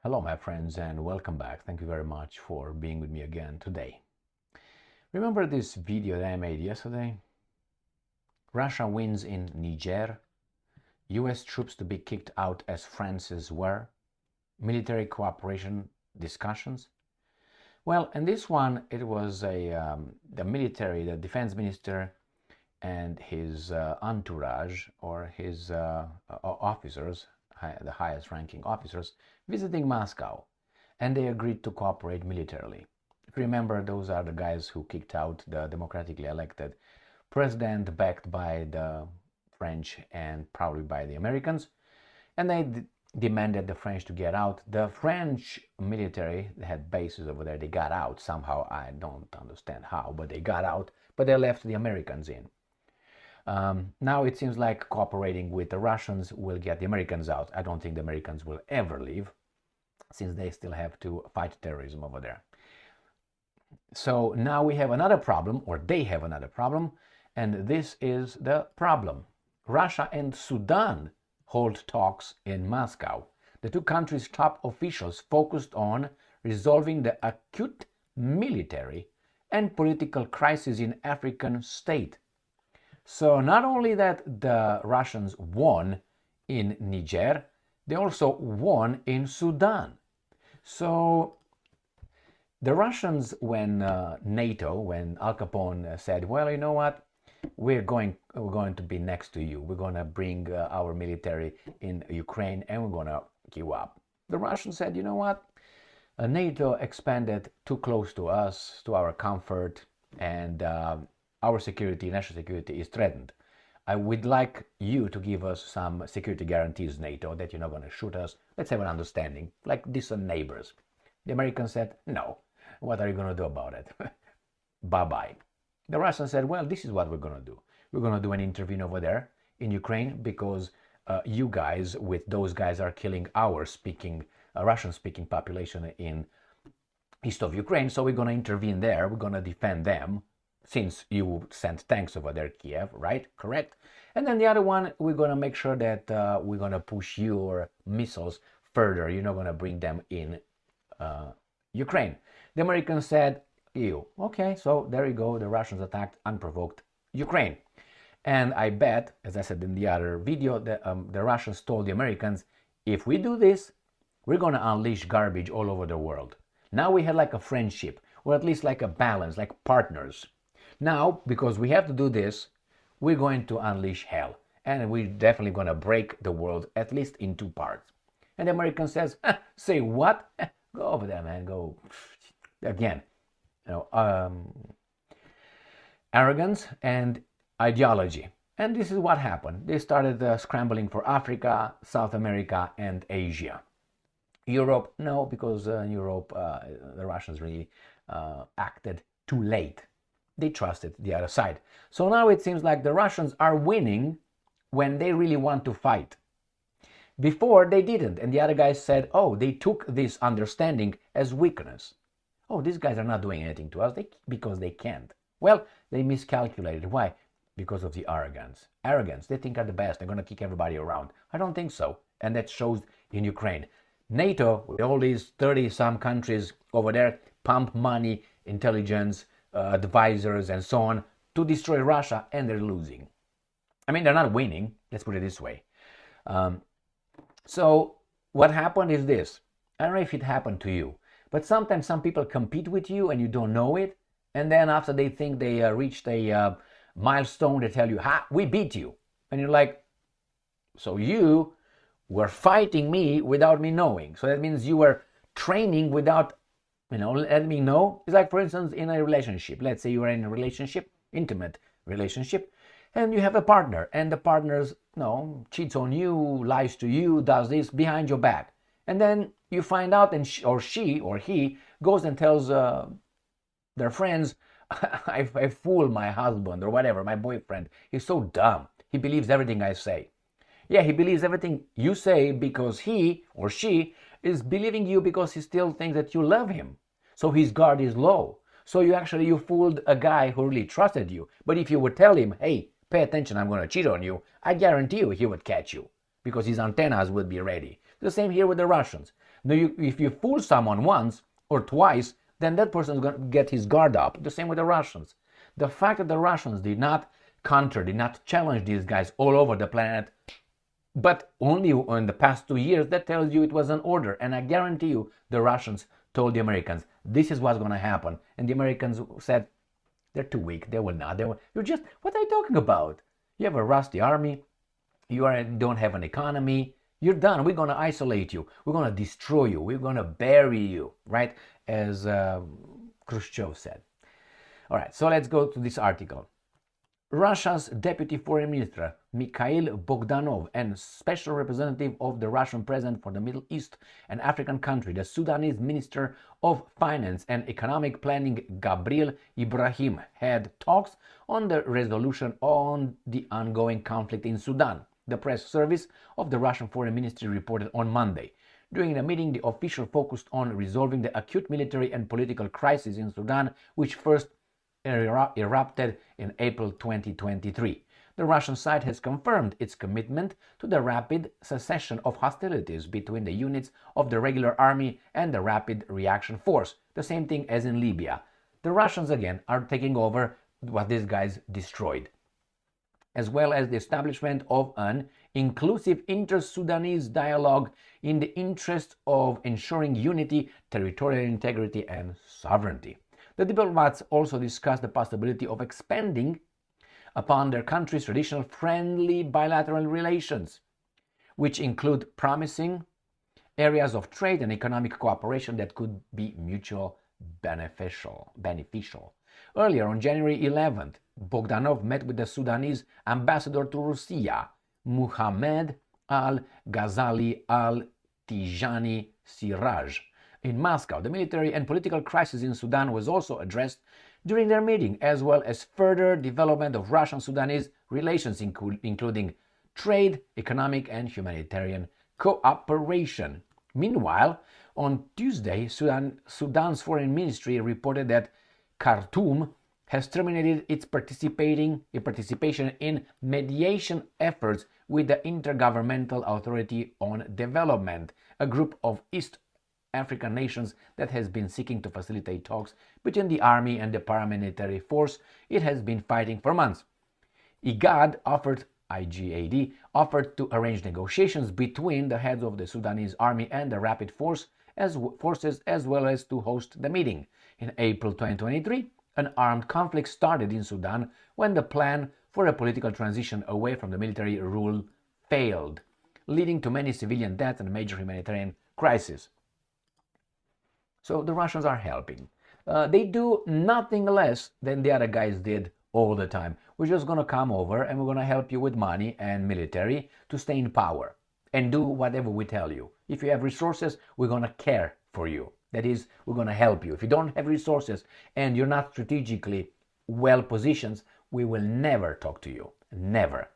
Hello, my friends, and welcome back. Thank you very much for being with me again today. Remember this video that I made yesterday? Russia wins in Niger, US troops to be kicked out as France's were, military cooperation discussions. Well, in this one, it was the defense minister and his entourage or his officers, the highest ranking officers, visiting Moscow, and they agreed to cooperate militarily. If you remember, those are the guys who kicked out the democratically elected president backed by the French and probably by the Americans, and they demanded the French to get out. The French military had bases over there. They got out somehow. I don't understand how, but they got out, but they left the Americans in. Now it seems like cooperating with the Russians will get the Americans out. I don't think the Americans will ever leave, since they still have to fight terrorism over there. So now we have another problem, or they have another problem, and this is the problem. Russia and Sudan hold talks in Moscow. The two countries' top officials focused on resolving the acute military and political crisis in African state. So not only that the Russians won in Niger, they also won in Sudan. So the Russians, when NATO, when Al Capone said, well, you know what, we're going to be next to you. We're going to bring our military in Ukraine and we're going to give you up. The Russians said, you know what, NATO expanded too close to us, to our comfort, and our security, national security is threatened. I would like you to give us some security guarantees, NATO, that you're not going to shoot us. Let's have an understanding, like decent neighbors. The Americans said, no. What are you going to do about it? Bye-bye. The Russians said, well, this is what we're going to do. We're going to do an intervene over there in Ukraine because you guys, with those guys, are killing our Russian-speaking population in east of Ukraine. So we're going to intervene there. We're going to defend them, since you sent tanks over there, Kiev, right? Correct? And then the other one, we're going to make sure that we're going to push your missiles further. You're not going to bring them in Ukraine. The Americans said, ew. Okay, so there you go. The Russians attacked unprovoked Ukraine. And I bet, as I said in the other video, the Russians told the Americans, if we do this, we're going to unleash garbage all over the world. Now we had like a friendship, or at least like a balance, like partners. Now, because we have to do this, we're going to unleash hell. And we're definitely going to break the world, at least in two parts. And the American says, say what? Go over there, man. Go. Again, arrogance and ideology. And this is what happened. They started scrambling for Africa, South America, and Asia. Europe, no, because Europe, the Russians really acted too late. They trusted the other side. So now it seems like the Russians are winning when they really want to fight. Before they didn't, and the other guys said, oh, they took this understanding as weakness. Oh, these guys are not doing anything to us because they can't. Well, they miscalculated. Why? Because of the arrogance. Arrogance. They think are the best. They're going to kick everybody around. I don't think so. And that shows in Ukraine. NATO, with all these 30-some countries over there, pump money, intelligence, advisors, and so on, to destroy Russia, and they're losing. I mean, they're not winning. Let's put it this way. So what happened is this. I don't know if it happened to you, but sometimes some people compete with you and you don't know it, and then after they think they reached a milestone, they tell you, ha, we beat you. And you're like, so you were fighting me without me knowing. So that means you were training without, letting me know. It's like, for instance, in a relationship. Let's say you are in a relationship, intimate relationship, and you have a partner, and the partner cheats on you, lies to you, does this behind your back. And then you find out, and she or he goes and tells their friends, I fooled my husband or whatever, my boyfriend. He's so dumb. He believes everything I say. Yeah, he believes everything you say because he or she is believing you because he still thinks that you love him. So his guard is low. So you fooled a guy who really trusted you. But if you would tell him, hey, pay attention, I'm going to cheat on you, I guarantee you he would catch you because his antennas would be ready. The same here with the Russians. Now, if you fool someone once or twice, then that person is going to get his guard up. The same with the Russians. The fact that the Russians did not did not challenge these guys all over the planet, but only in the past 2 years, that tells you it was an order. And I guarantee you, the Russians told the Americans, this is what's going to happen. And the Americans said, they're too weak. They will not. You're just, what are you talking about? You have a rusty army. You don't have an economy. You're done. We're going to isolate you. We're going to destroy you. We're going to bury you, right? As Khrushchev said. All right, so let's go to this article. Russia's Deputy Foreign Minister Mikhail Bogdanov and Special Representative of the Russian President for the Middle East and African country, the Sudanese Minister of Finance and Economic Planning Gabriel Ibrahim, had talks on the resolution on the ongoing conflict in Sudan, the press service of the Russian Foreign Ministry reported on Monday. During the meeting, the official focused on resolving the acute military and political crisis in Sudan, which first erupted in April 2023. The Russian side has confirmed its commitment to the rapid cessation of hostilities between the units of the regular army and the Rapid Reaction Force, the same thing as in Libya. The Russians again are taking over what these guys destroyed, as well as the establishment of an inclusive inter-Sudanese dialogue in the interest of ensuring unity, territorial integrity, and sovereignty. The diplomats also discussed the possibility of expanding upon their country's traditional friendly bilateral relations, which include promising areas of trade and economic cooperation that could be mutually beneficial. Earlier, on January 11th, Bogdanov met with the Sudanese ambassador to Russia, Muhammad al-Ghazali al-Tijani Siraj. In Moscow, the military and political crisis in Sudan was also addressed during their meeting, as well as further development of Russian-Sudanese relations, including trade, economic, and humanitarian cooperation. Meanwhile, on Tuesday, Sudan's foreign ministry reported that Khartoum has terminated its participation in mediation efforts with the Intergovernmental Authority on Development, a group of East African nations that has been seeking to facilitate talks between the army and the paramilitary force it has been fighting for months. IGAD offered to arrange negotiations between the heads of the Sudanese army and the rapid forces, as well as to host the meeting. In April 2023, an armed conflict started in Sudan when the plan for a political transition away from the military rule failed, leading to many civilian deaths and a major humanitarian crisis. So the Russians are helping. They do nothing less than the other guys did all the time. We're just going to come over and we're going to help you with money and military to stay in power and do whatever we tell you. If you have resources, we're going to care for you. That is, we're going to help you. If you don't have resources and you're not strategically well positioned, we will never talk to you. Never.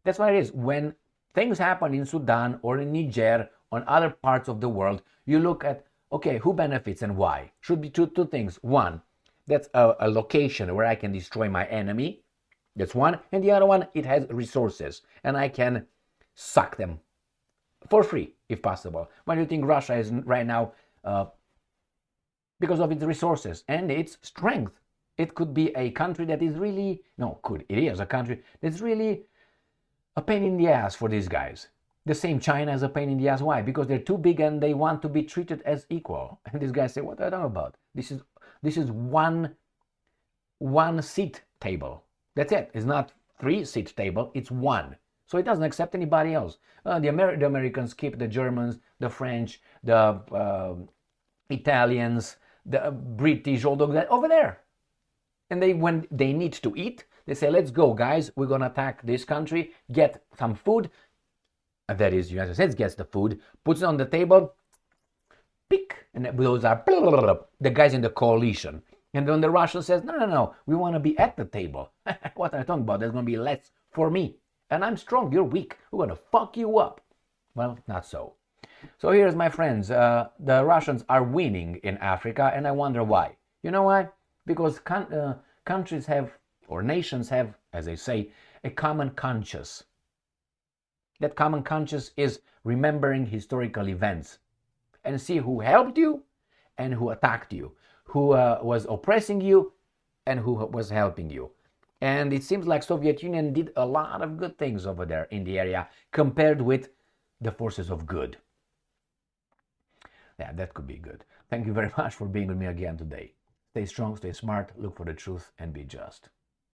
That's what it is. When things happen in Sudan or in Niger, on other parts of the world, you look at, okay, who benefits and why? Should be two things. One, that's a location where I can destroy my enemy. That's one. And the other one, it has resources and I can suck them for free, if possible. Why do you think Russia is right now? Because of its resources and its strength. It could be a country that is really, it is a country that's really a pain in the ass for these guys. The same China is a pain in the ass. Why? Because they're too big and they want to be treated as equal. And these guys say, what are you talking about? This is one seat table. That's it. It's not 3-seat table. It's one. So it doesn't accept anybody else. The Americans keep the Germans, the French, the Italians, the British, all those guys over there. And when they need to eat, they say, let's go, guys. We're going to attack this country, get some food. And that is, the United States gets the food, puts it on the table, pick, and those are the guys in the coalition. And then the Russian says, no, we want to be at the table. What are you talking about? There's going to be less for me. And I'm strong, you're weak. We're going to fuck you up. Well, not so. So here's my friends. The Russians are winning in Africa, and I wonder why. You know why? Because countries have, or nations have, as they say, a common conscience. That common conscience is remembering historical events and see who helped you and who attacked you, who was oppressing you and who was helping you. And it seems like Soviet Union did a lot of good things over there in the area compared with the forces of good. Yeah, that could be good. Thank you very much for being with me again today. Stay strong, stay smart, look for the truth, and be just.